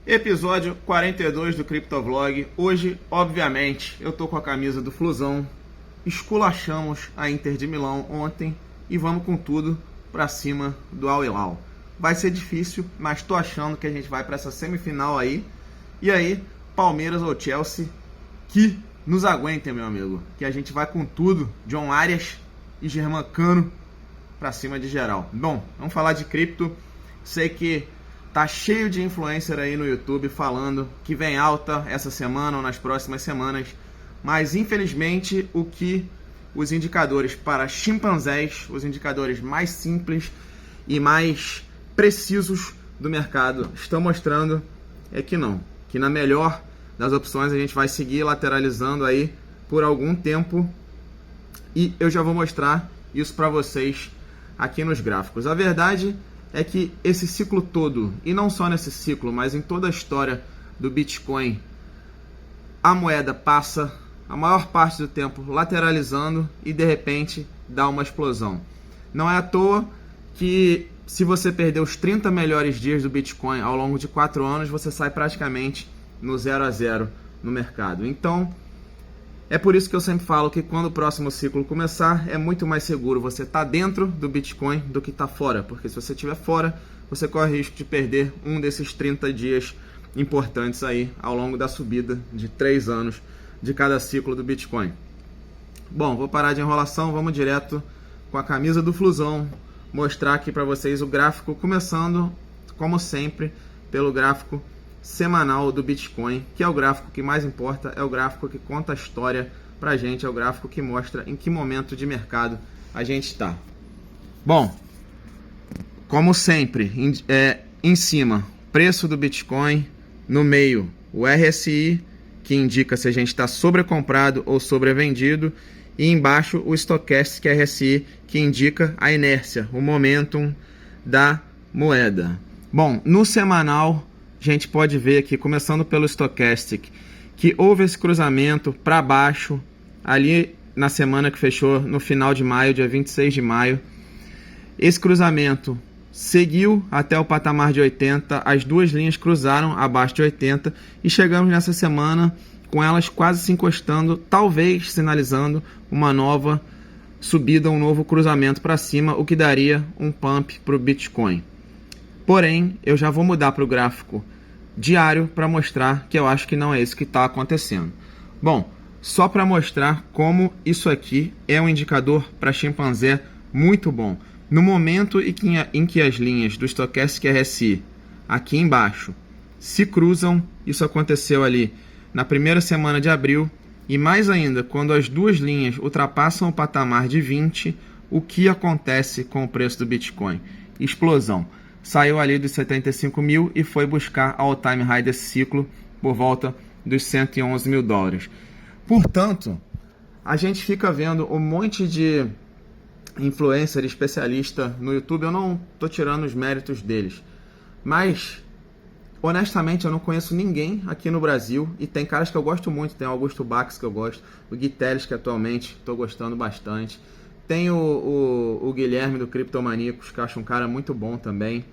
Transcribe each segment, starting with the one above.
Episódio 42 do Criptovlog. Hoje, obviamente, eu tô com a camisa do Flusão. Esculachamos a Inter de Milão ontem e vamos com tudo pra cima do Al Hilal. Vai ser difícil, mas tô achando que a gente vai pra essa semifinal aí. E aí, Palmeiras ou Chelsea, que nos aguentem, meu amigo. Que a gente vai com tudo, John Arias e Germancano pra cima de geral. Bom, vamos falar de cripto. Sei que tá cheio de influencer aí no YouTube falando que vem alta essa semana ou nas próximas semanas, mas infelizmente o que os indicadores para chimpanzés, os indicadores mais simples e mais precisos do mercado estão mostrando é que não, que na melhor das opções a gente vai seguir lateralizando aí por algum tempo e eu já vou mostrar isso para vocês aqui nos gráficos. A verdade é que esse ciclo todo, e não só nesse ciclo, mas em toda a história do Bitcoin, a moeda passa a maior parte do tempo lateralizando e de repente dá uma explosão. Não é à toa que se você perder os 30 melhores dias do Bitcoin ao longo de 4 anos, você sai praticamente no 0 a 0 no mercado. Então, é por isso que eu sempre falo que quando o próximo ciclo começar, é muito mais seguro você estar dentro do Bitcoin do que estar fora. Porque se você estiver fora, você corre o risco de perder um desses 30 dias importantes aí ao longo da subida de 3 anos de cada ciclo do Bitcoin. Bom, vou parar de enrolação, vamos direto com a camisa do Flusão, mostrar aqui para vocês o gráfico, começando, como sempre, pelo gráfico semanal do Bitcoin, que é o gráfico que mais importa, é o gráfico que conta a história pra gente, é o gráfico que mostra em que momento de mercado a gente está. Bom, como sempre, em cima, preço do Bitcoin, no meio, o RSI, que indica se a gente está sobrecomprado ou sobrevendido, e embaixo o Stochastic RSI, que indica a inércia, o momentum da moeda. Bom, no semanal, a gente pode ver aqui, começando pelo Stochastic, que houve esse cruzamento para baixo, ali na semana que fechou no final de maio, dia 26 de maio. Esse cruzamento seguiu até o patamar de 80, as duas linhas cruzaram abaixo de 80 e chegamos nessa semana com elas quase se encostando, talvez sinalizando uma nova subida, um novo cruzamento para cima, o que daria um pump para o Bitcoin. Porém, eu já vou mudar para o gráfico diário para mostrar que eu acho que não é isso que está acontecendo. Bom, só para mostrar como isso aqui é um indicador para chimpanzé muito bom. No momento em que as linhas do Stochastic RSI aqui embaixo se cruzam, isso aconteceu ali na primeira semana de abril, e mais ainda, quando as duas linhas ultrapassam o patamar de 20, o que acontece com o preço do Bitcoin? Explosão. Saiu ali dos 75 mil e foi buscar a all-time high desse ciclo por volta dos 111 mil dólares. Portanto, a gente fica vendo um monte de influencer, especialista no YouTube. Eu não estou tirando os méritos deles, mas honestamente eu não conheço ninguém aqui no Brasil, e tem caras que eu gosto muito, tem o Augusto Bax que eu gosto, o Gui Teles que atualmente estou gostando bastante, tem o Guilherme do Criptomaníacos, que eu acho um cara muito bom também.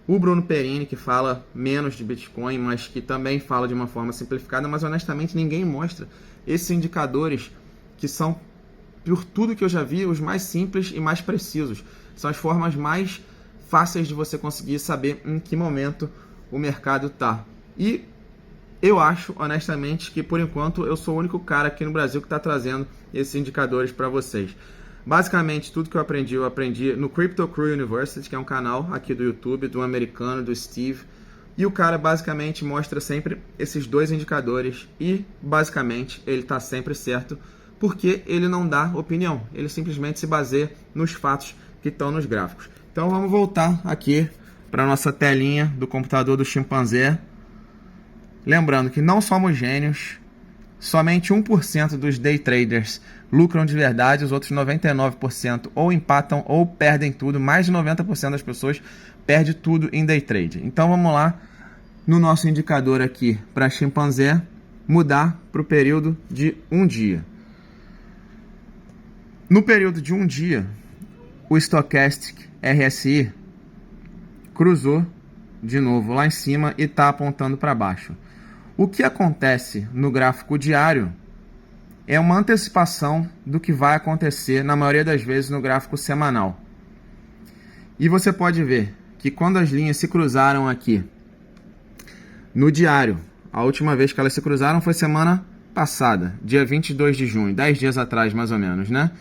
O Bruno Perini, que fala menos de Bitcoin, mas que também fala de uma forma simplificada. Mas honestamente ninguém mostra esses indicadores que são, por tudo que eu já vi, os mais simples e mais precisos. São as formas mais fáceis de você conseguir saber em que momento o mercado está. E eu acho, honestamente, que por enquanto eu sou o único cara aqui no Brasil que está trazendo esses indicadores para vocês. Basicamente, tudo que eu aprendi no Crypto Crew University, que é um canal aqui do YouTube, do americano, do Steve. E o cara basicamente mostra sempre esses dois indicadores e, basicamente, ele está sempre certo, porque ele não dá opinião. Ele simplesmente se baseia nos fatos que estão nos gráficos. Então, vamos voltar aqui para a nossa telinha do computador do chimpanzé. Lembrando que não somos gênios. Somente 1% dos day traders lucram de verdade, os outros 99% ou empatam ou perdem tudo. Mais de 90% das pessoas perde tudo em day trade. Então vamos lá no nosso indicador aqui para chimpanzé, mudar para o período de um dia. No período de um dia, o Stochastic RSI cruzou de novo lá em cima e está apontando para baixo. O que acontece no gráfico diário é uma antecipação do que vai acontecer na maioria das vezes no gráfico semanal. E você pode ver que quando as linhas se cruzaram aqui no diário, a última vez que elas se cruzaram foi semana passada, dia 22 de junho, 10 dias atrás mais ou menos, né?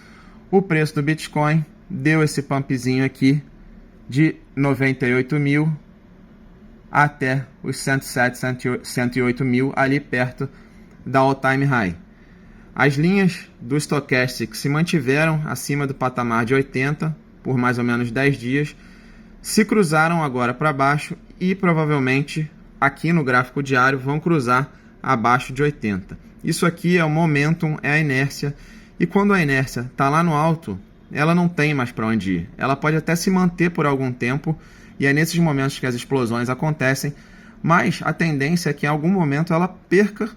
O preço do Bitcoin deu esse pumpzinho aqui de 98 mil até os 107, 108 mil, ali perto da all-time high. As linhas do Stochastic se mantiveram acima do patamar de 80 por mais ou menos 10 dias, se cruzaram agora para baixo e provavelmente aqui no gráfico diário vão cruzar abaixo de 80. Isso aqui é o momentum, é a inércia, e quando a inércia está lá no alto, ela não tem mais para onde ir. Ela pode até se manter por algum tempo, e é nesses momentos que as explosões acontecem, mas a tendência é que em algum momento ela perca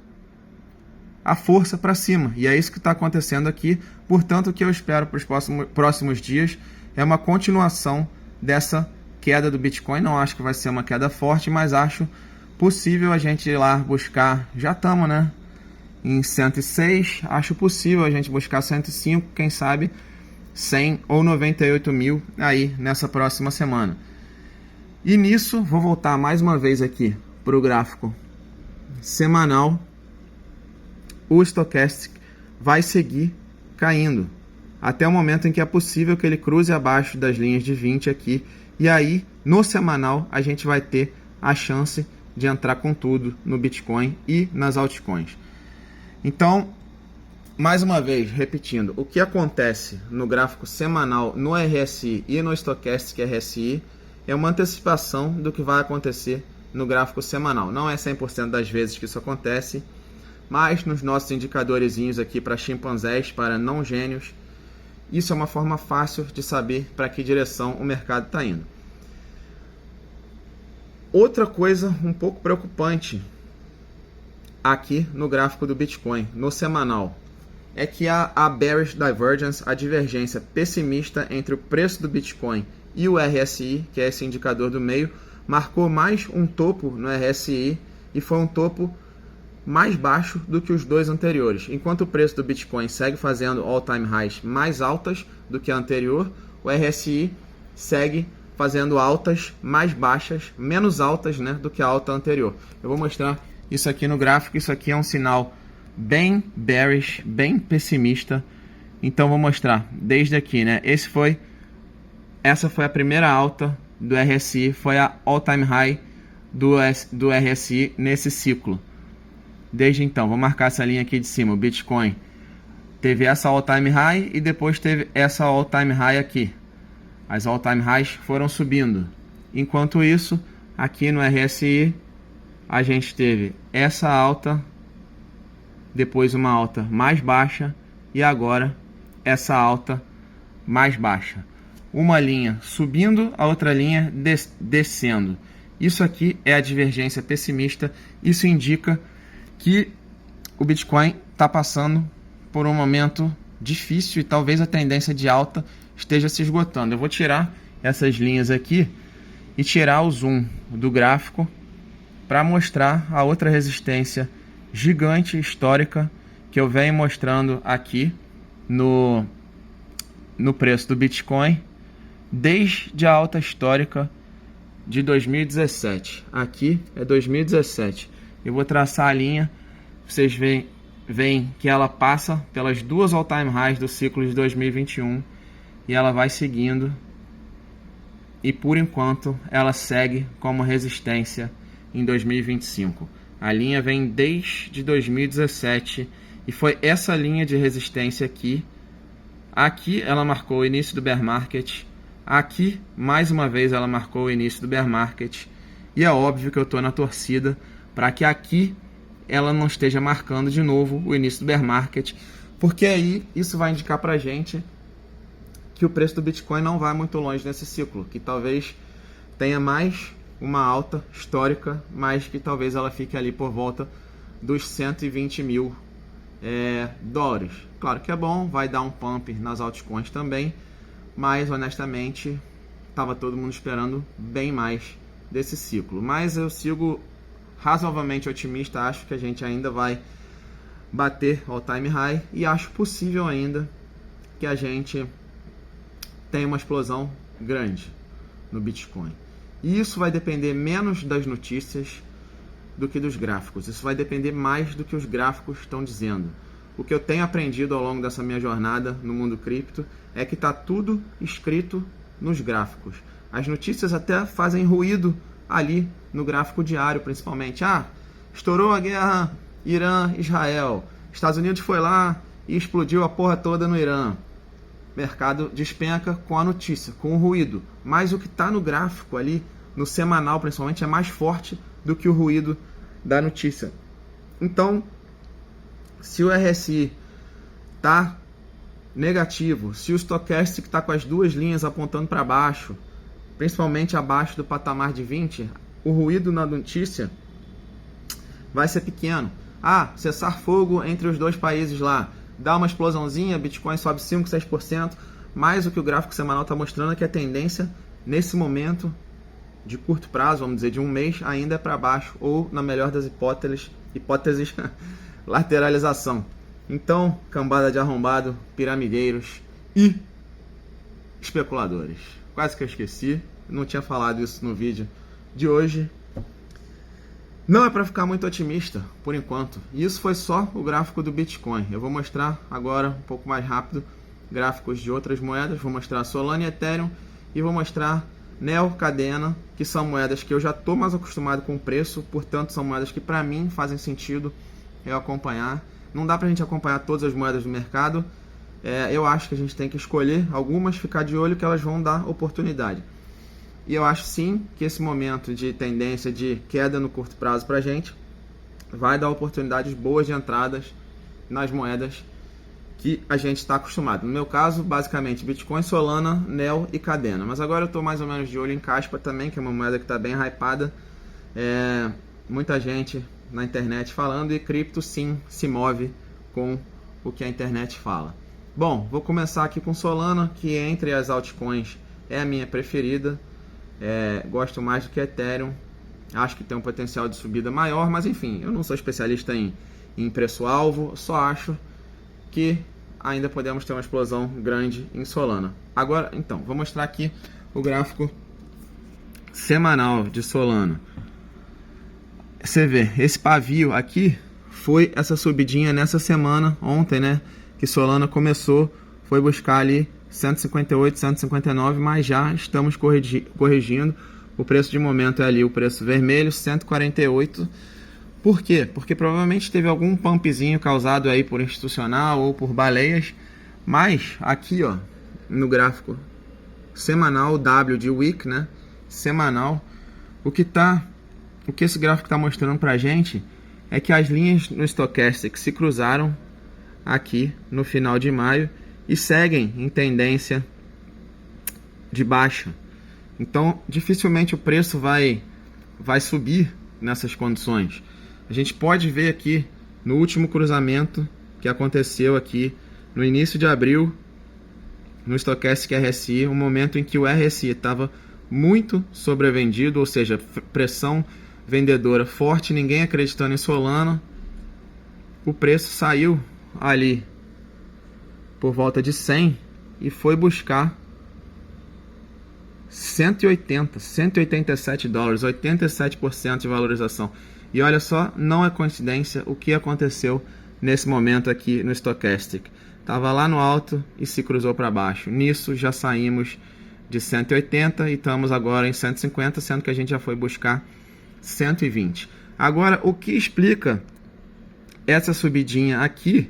a força para cima, e é isso que está acontecendo aqui. Portanto, o que eu espero para os próximos dias é uma continuação dessa queda do Bitcoin. Não acho que vai ser uma queda forte, mas acho possível a gente ir lá buscar, já estamos, né, em 106, acho possível a gente buscar 105, quem sabe 100 ou 98 mil aí nessa próxima semana. E nisso, vou voltar mais uma vez aqui para o gráfico semanal. O Stochastic vai seguir caindo até o momento em que é possível que ele cruze abaixo das linhas de 20 aqui, e aí no semanal a gente vai ter a chance de entrar com tudo no Bitcoin e nas altcoins. Então, mais uma vez, repetindo, o que acontece no gráfico semanal no RSI e no Stochastic RSI é uma antecipação do que vai acontecer no gráfico semanal. Não é 100% das vezes que isso acontece, mas nos nossos indicadorzinhos aqui para chimpanzés, para não gênios, isso é uma forma fácil de saber para que direção o mercado está indo. Outra coisa um pouco preocupante aqui no gráfico do Bitcoin, no semanal, é que a bearish divergence, a divergência pessimista entre o preço do Bitcoin e o RSI, que é esse indicador do meio, marcou mais um topo no RSI e foi um topo mais baixo do que os dois anteriores. Enquanto o preço do Bitcoin segue fazendo all-time highs mais altas do que a anterior, o RSI segue fazendo altas mais baixas, menos altas, né, do que a alta anterior. Eu vou mostrar isso aqui no gráfico. Isso aqui é um sinal bem bearish, bem pessimista. Então vou mostrar desde aqui, né? Essa foi a primeira alta do RSI, foi a all-time high do RSI nesse ciclo. Desde então, vou marcar essa linha aqui de cima. O Bitcoin teve essa all-time high e depois teve essa all-time high aqui. As all-time highs foram subindo. Enquanto isso, aqui no RSI, a gente teve essa alta, depois uma alta mais baixa e agora essa alta mais baixa. Uma linha subindo, a outra linha descendo. Isso aqui é a divergência pessimista. Isso indica que o Bitcoin está passando por um momento difícil e talvez a tendência de alta esteja se esgotando. Eu vou tirar essas linhas aqui e tirar o zoom do gráfico para mostrar a outra resistência gigante histórica que eu venho mostrando aqui no preço do Bitcoin desde a alta histórica de 2017. Aqui é 2017. Eu vou traçar a linha, vocês veem que ela passa pelas duas all-time highs do ciclo de 2021 e ela vai seguindo, e por enquanto ela segue como resistência em 2025. A linha vem desde 2017 e foi essa linha de resistência aqui. Aqui ela marcou o início do bear market, aqui mais uma vez ela marcou o início do bear market, e é óbvio que eu estou na torcida para que aqui ela não esteja marcando de novo o início do bear market, porque aí isso vai indicar para a gente que o preço do Bitcoin não vai muito longe nesse ciclo, que talvez tenha mais uma alta histórica, mas que talvez ela fique ali por volta dos 120 mil dólares. Claro que é bom, vai dar um pump nas altcoins também, mas honestamente estava todo mundo esperando bem mais desse ciclo. Mas eu sigo razoavelmente otimista, acho que a gente ainda vai bater all time high e acho possível ainda que a gente tenha uma explosão grande no Bitcoin. E isso vai depender menos das notícias do que dos gráficos. Isso vai depender mais do que os gráficos estão dizendo. O que eu tenho aprendido ao longo dessa minha jornada no mundo cripto é que está tudo escrito nos gráficos. As notícias até fazem ruído ali no gráfico diário, principalmente. Estourou a guerra Irã-Israel. Estados Unidos foi lá e explodiu a porra toda no Irã. Mercado despenca com a notícia, com o ruído. Mas o que está no gráfico ali, no semanal principalmente, é mais forte do que o ruído da notícia. Então, se o RSI está negativo, se o Stochastic está com as duas linhas apontando para baixo, principalmente abaixo do patamar de 20, o ruído na notícia vai ser pequeno. Cessar fogo entre os dois países lá, dá uma explosãozinha, Bitcoin sobe 5, 6%, mas o que o gráfico semanal está mostrando é que a tendência nesse momento de curto prazo, vamos dizer de um mês, ainda é para baixo, ou na melhor das hipóteses lateralização. Então, cambada de arrombado, piramideiros e especuladores. Quase que eu esqueci, não tinha falado isso no vídeo de hoje. Não é para ficar muito otimista, por enquanto. E isso foi só o gráfico do Bitcoin. Eu vou mostrar agora, um pouco mais rápido, gráficos de outras moedas. Vou mostrar Solana e Ethereum e vou mostrar Neo, Cadena, que são moedas que eu já estou mais acostumado com o preço, portanto são moedas que para mim fazem sentido eu acompanhar. Não dá para a gente acompanhar todas as moedas do mercado. Eu acho que a gente tem que escolher algumas, ficar de olho que elas vão dar oportunidade. E eu acho sim que esse momento de tendência de queda no curto prazo para a gente vai dar oportunidades boas de entradas nas moedas que a gente está acostumado. No meu caso, basicamente, Bitcoin, Solana, Neo e Cadena. Mas agora eu estou mais ou menos de olho em Caspa também, que é uma moeda que está bem hypada. Muita gente na internet falando e cripto sim se move com o que a internet fala. Bom, vou começar aqui com Solana, que entre as altcoins é a minha preferida. Gosto mais do que Ethereum. Acho que tem um potencial de subida maior, mas enfim, eu não sou especialista em preço-alvo, só acho que ainda podemos ter uma explosão grande em Solana. Agora, então, vou mostrar aqui o gráfico semanal de Solana. Você vê, esse pavio aqui foi essa subidinha nessa semana, ontem, né? Que Solana começou, foi buscar ali 158, 159, mas já estamos corrigindo. O preço de momento é ali o preço vermelho, 148. Por quê? Porque provavelmente teve algum pumpzinho causado aí por institucional ou por baleias. Mas aqui, ó, no gráfico semanal, W de week, né? Semanal, o que esse gráfico está mostrando pra gente é que as linhas no Stochastic se cruzaram aqui no final de maio e seguem em tendência de baixa. Então, dificilmente o preço vai subir nessas condições. A gente pode ver aqui no último cruzamento que aconteceu aqui no início de abril, no Stochastic RSI, um momento em que o RSI estava muito sobrevendido, ou seja, pressão vendedora forte, ninguém acreditando em Solana. O preço saiu ali por volta de 100 e foi buscar 187 dólares, 87% de valorização. E olha só, não é coincidência o que aconteceu nesse momento aqui no Stochastic. Estava lá no alto e se cruzou para baixo. Nisso já saímos de 180 e estamos agora em 150, sendo que a gente já foi buscar 120. Agora, o que explica essa subidinha aqui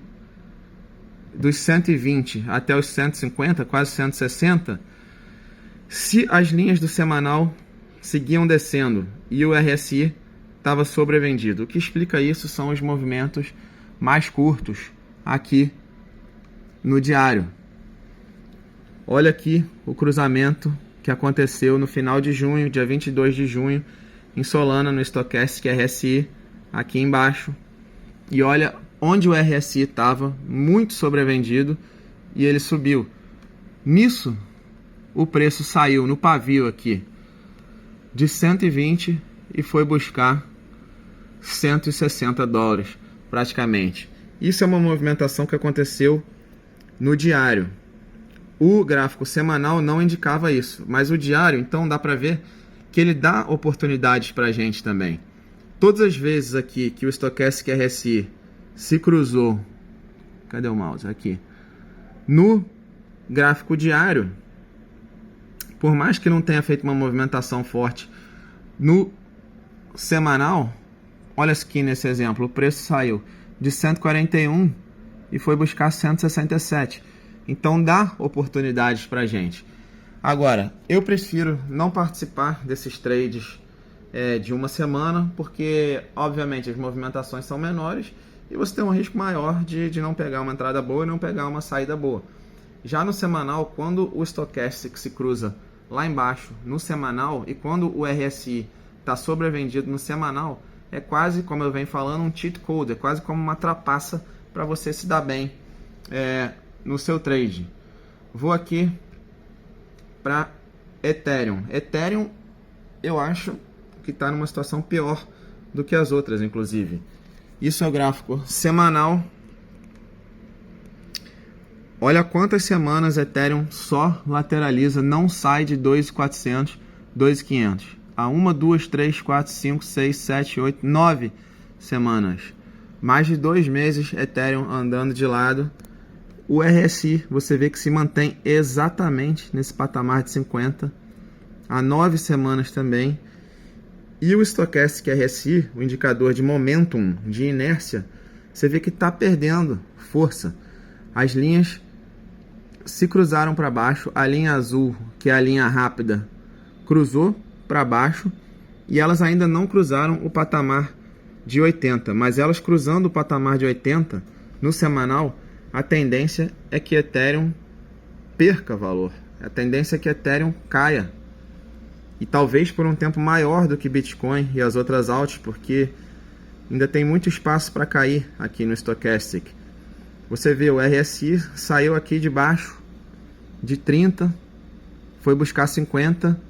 dos 120 até os 150, quase 160, se as linhas do semanal seguiam descendo e o RSI estava sobrevendido? O que explica isso são os movimentos mais curtos aqui no diário. Olha aqui o cruzamento que aconteceu no final de junho, dia 22 de junho, em Solana, no Stochastic RSI, aqui embaixo. E olha onde o RSI estava muito sobrevendido e ele subiu. Nisso, o preço saiu no pavio aqui de 120 e foi buscar 160 dólares praticamente. Isso é uma movimentação que aconteceu no diário. O gráfico semanal não indicava isso, mas o diário, então, dá para ver que ele dá oportunidades para a gente também. Todas as vezes aqui que o Stochastic RSI se cruzou, cadê o mouse? Aqui. No gráfico diário, por mais que não tenha feito uma movimentação forte no semanal, olha aqui nesse exemplo, o preço saiu de 141 e foi buscar 167. Então dá oportunidades para a gente. Agora, eu prefiro não participar desses trades de uma semana, porque obviamente as movimentações são menores e você tem um risco maior de não pegar uma entrada boa e não pegar uma saída boa. Já no semanal, quando o Stochastic se cruza lá embaixo no semanal e quando o RSI está sobrevendido no semanal, é quase, como eu venho falando, um cheat code, é quase como uma trapaça para você se dar bem no seu trade. Vou aqui para Ethereum. Ethereum eu acho que está numa situação pior do que as outras, inclusive. Isso é o gráfico semanal. Olha quantas semanas Ethereum só lateraliza, não sai de 2.400, 2.500. Há 1, 2, 3, 4, 5, 6, 7, 8, 9 semanas. Mais de 2 meses Ethereum andando de lado. O RSI, você vê que se mantém exatamente nesse patamar de 50. Há 9 semanas também. E o Stochastic RSI, o indicador de momentum, de inércia, você vê que está perdendo força. As linhas se cruzaram para baixo. A linha azul, que é a linha rápida, cruzou para baixo. E elas ainda não cruzaram o patamar de 80. Mas elas cruzando o patamar de 80 no semanal, a tendência é que Ethereum perca valor. A tendência é que Ethereum caia. E talvez por um tempo maior do que Bitcoin e as outras altas, porque ainda tem muito espaço para cair aqui no Stochastic. Você vê, o RSI saiu aqui de baixo de 30, foi buscar 50.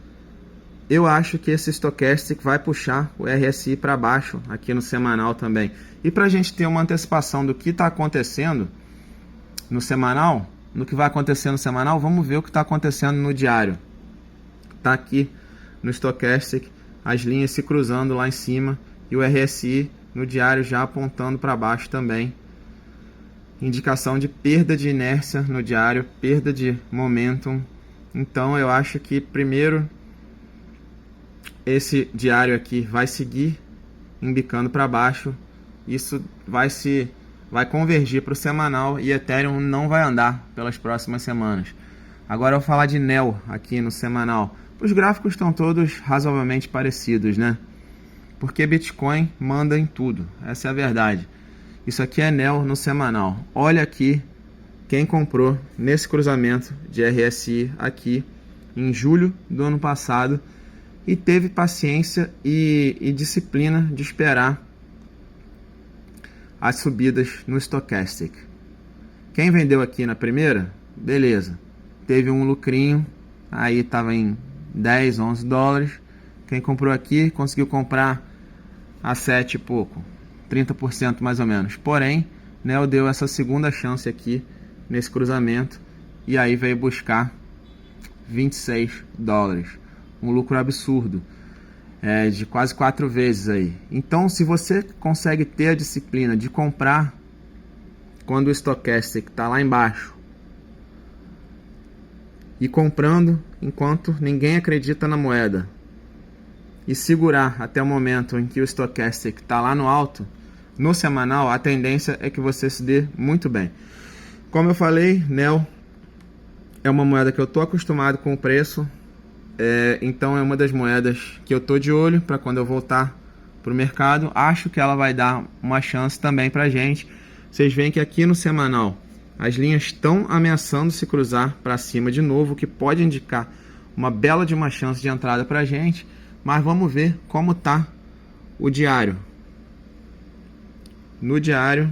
Eu acho que esse Stochastic vai puxar o RSI para baixo aqui no semanal também. E para a gente ter uma antecipação do que está acontecendo no semanal, no que vai acontecer no semanal, vamos ver o que está acontecendo no diário. Está aqui no Stochastic, as linhas se cruzando lá em cima e o RSI no diário já apontando para baixo também. Indicação de perda de inércia no diário, perda de momentum. Então eu acho que primeiro esse diário aqui vai seguir embicando para baixo. Isso vai convergir para o semanal e Ethereum não vai andar pelas próximas semanas. Agora eu vou falar de NEO aqui no semanal. Os gráficos estão todos razoavelmente parecidos, né? Porque Bitcoin manda em tudo, essa é a verdade. Isso aqui é NEO no semanal. Olha aqui quem comprou nesse cruzamento de RSI aqui em julho do ano passado e teve paciência e disciplina de esperar as subidas no Stochastic. Quem vendeu aqui na primeira, beleza, teve um lucrinho, aí estava em 10, 11 dólares. Quem comprou aqui conseguiu comprar a 7 e pouco, 30% mais ou menos. Porém, Neo deu essa segunda chance aqui nesse cruzamento e aí veio buscar 26 dólares. Um lucro absurdo, de quase 4 vezes aí. Então, se você consegue ter a disciplina de comprar quando o Stochastic está lá embaixo e comprando enquanto ninguém acredita na moeda e segurar até o momento em que o Stochastic está lá no alto, no semanal, a tendência é que você se dê muito bem. Como eu falei, NEO é uma moeda que eu estou acostumado com o preço, então é uma das moedas que eu estou de olho para quando eu voltar para o mercado. Acho que ela vai dar uma chance também para a gente. Vocês veem que aqui no semanal as linhas estão ameaçando se cruzar para cima de novo, o que pode indicar uma bela de uma chance de entrada para a gente. Mas vamos ver como está o diário. No diário,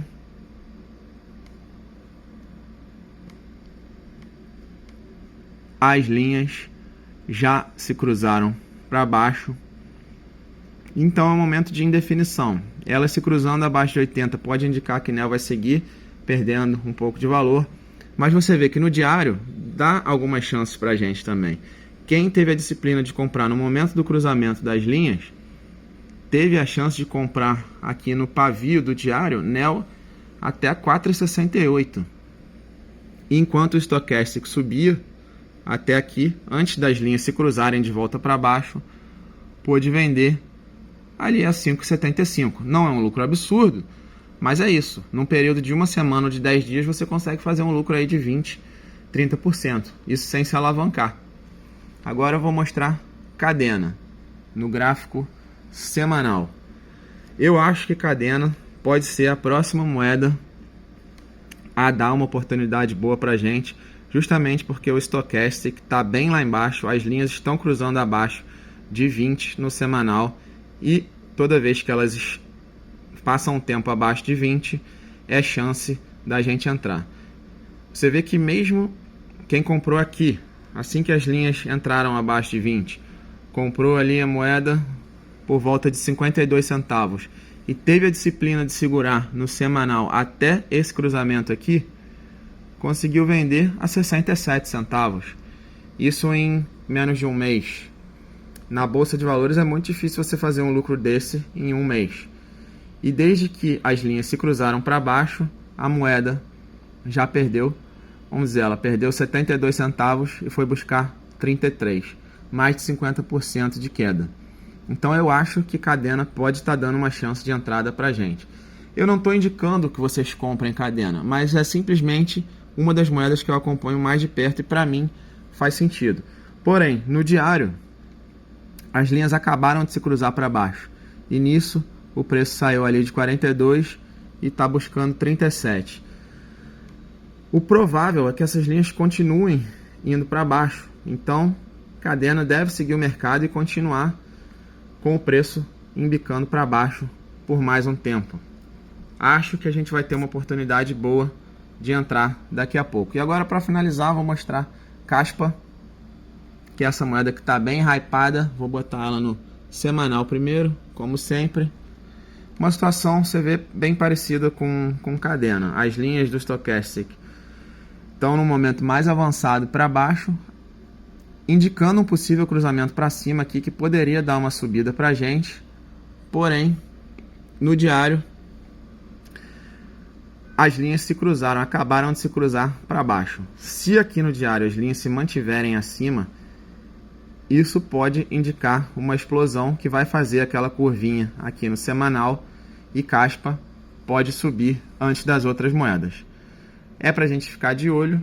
as linhas já se cruzaram para baixo Então é um momento de indefinição. Ela se cruzando abaixo de 80 pode indicar que Neo vai seguir perdendo um pouco de valor, mas você vê que no diário dá algumas chances para a gente também. Quem teve a disciplina de comprar no momento do cruzamento das linhas, teve a chance de comprar aqui no pavio do diário Neo até 4,68. Enquanto o Stochastic subia até aqui, antes das linhas se cruzarem de volta para baixo, pôde vender ali a 5,75. Não é um lucro absurdo, mas é isso. Num período de uma semana ou de 10 dias, você consegue fazer um lucro aí de 20%, 30%. Isso sem se alavancar. Agora eu vou mostrar Cadena no gráfico semanal. Eu acho que Cadena pode ser a próxima moeda a dar uma oportunidade boa para a gente, justamente porque o Stochastic está bem lá embaixo, as linhas estão cruzando abaixo de 20 no semanal, e toda vez que elas passam um tempo abaixo de 20, é chance da gente entrar. Você vê que mesmo quem comprou aqui, assim que as linhas entraram abaixo de 20, comprou ali a moeda por volta de 52 centavos e teve a disciplina de segurar no semanal até esse cruzamento aqui, conseguiu vender a 67 centavos. Isso em menos de um mês. Na Bolsa de Valores é muito difícil você fazer um lucro desse em um mês. E desde que as linhas se cruzaram para baixo, a moeda já perdeu, vamos dizer, ela perdeu 72 centavos e foi buscar 33, mais de 50% de queda. Então eu acho que Cadena pode estar dando uma chance de entrada para a gente. Eu não estou indicando que vocês comprem Cadena, mas é simplesmente uma das moedas que eu acompanho mais de perto e para mim faz sentido. Porém, no diário, as linhas acabaram de se cruzar para baixo. E nisso, o preço saiu ali de 42 e está buscando 37. O provável é que essas linhas continuem indo para baixo. Então, Cadena deve seguir o mercado e continuar com o preço embicando para baixo por mais um tempo. Acho que a gente vai ter uma oportunidade boa de entrar daqui a pouco. E agora, para finalizar, vou mostrar Kaspa, que é essa moeda que está bem hypada. Vou botar ela no semanal primeiro, como sempre. Uma situação, você vê, bem parecida com Cadena. As linhas do Stochastic estão no momento mais avançado para baixo, indicando um possível cruzamento para cima aqui, que poderia dar uma subida para a gente. Porém, no diário, as linhas se cruzaram, acabaram de se cruzar para baixo. Se aqui no diário as linhas se mantiverem acima, isso pode indicar uma explosão que vai fazer aquela curvinha aqui no semanal, e Kaspa pode subir antes das outras moedas. É para a gente ficar de olho,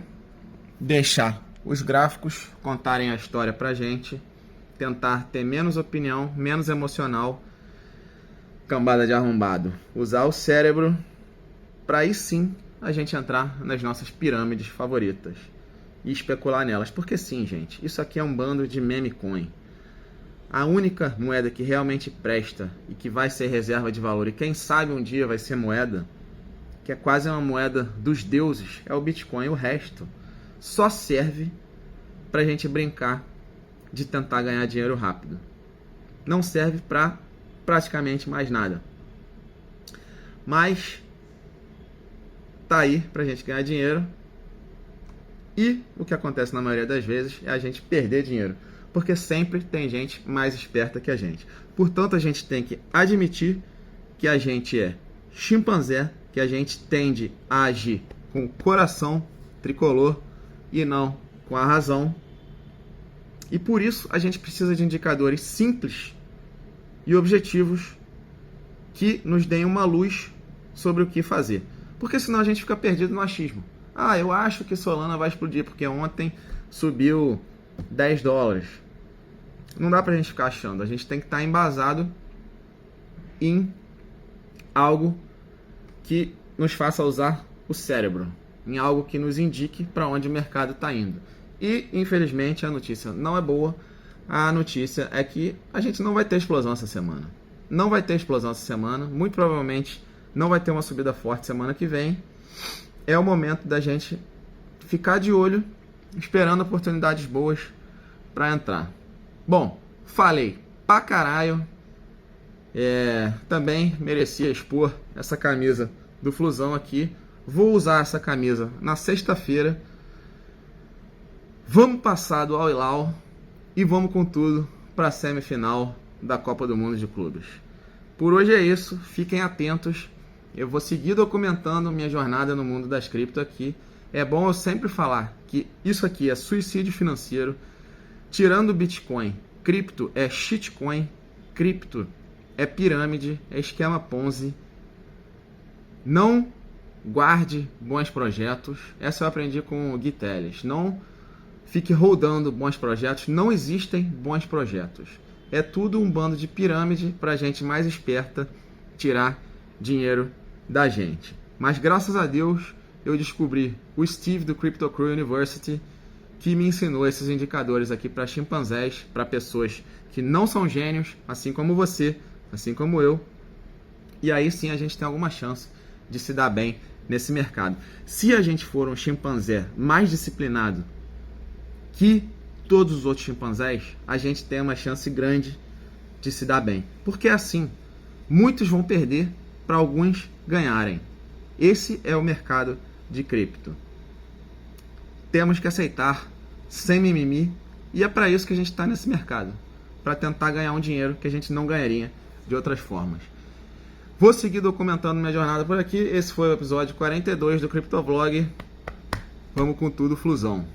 deixar os gráficos contarem a história pra gente, tentar ter menos opinião, menos emocional, cambada de arrombado. Usar o cérebro para aí sim a gente entrar nas nossas pirâmides favoritas e especular nelas. Porque sim, gente, isso aqui é um bando de meme coin. A única moeda que realmente presta e que vai ser reserva de valor, e quem sabe um dia vai ser moeda, que é quase uma moeda dos deuses, é o Bitcoin. O resto só serve para a gente brincar de tentar ganhar dinheiro rápido. Não serve para praticamente mais nada. Mas tá aí para a gente ganhar dinheiro. E o que acontece na maioria das vezes é a gente perder dinheiro, porque sempre tem gente mais esperta que a gente. Portanto, a gente tem que admitir que a gente é chimpanzé, que a gente tende a agir com o coração tricolor e não com a razão. E por isso a gente precisa de indicadores simples e objetivos que nos deem uma luz sobre o que fazer. Porque senão a gente fica perdido no achismo. Ah, eu acho que Solana vai explodir porque ontem subiu 10 dólares. Não dá pra gente ficar achando. A gente tem que estar embasado em algo que nos faça usar o cérebro, em algo que nos indique para onde o mercado está indo. E, infelizmente, a notícia não é boa. A notícia é que a gente não vai ter explosão essa semana. Não vai ter explosão essa semana. Muito provavelmente não vai ter uma subida forte semana que vem. É o momento da gente ficar de olho, esperando oportunidades boas para entrar. Bom, falei pra caralho. Também merecia expor essa camisa do Flusão aqui. Vou usar essa camisa na sexta-feira. Vamos passar do Al Hilal e vamos com tudo para a semifinal da Copa do Mundo de Clubes. Por hoje é isso, fiquem atentos. Eu vou seguir documentando minha jornada no mundo das cripto aqui. É bom eu sempre falar que isso aqui é suicídio financeiro. Tirando o Bitcoin, cripto é shitcoin, cripto é pirâmide, é esquema Ponzi. Não guarde bons projetos. Essa eu aprendi com o Gui Telles. Não fique rodando bons projetos. Não existem bons projetos. É tudo um bando de pirâmide para gente mais esperta tirar dinheiro da gente. Mas graças a Deus eu descobri o Steve do Crypto Crew University, que me ensinou esses indicadores aqui para chimpanzés, para pessoas que não são gênios, assim como você, assim como eu. E aí sim a gente tem alguma chance de se dar bem nesse mercado. Se a gente for um chimpanzé mais disciplinado que todos os outros chimpanzés, a gente tem uma chance grande de se dar bem. Porque assim, muitos vão perder para alguns ganharem. Esse é o mercado de cripto. Temos que aceitar sem mimimi, e é para isso que a gente está nesse mercado, para tentar ganhar um dinheiro que a gente não ganharia de outras formas. Vou seguir documentando minha jornada por aqui. Esse foi o episódio 42 do Criptovlog. Vamos com tudo, Flusão.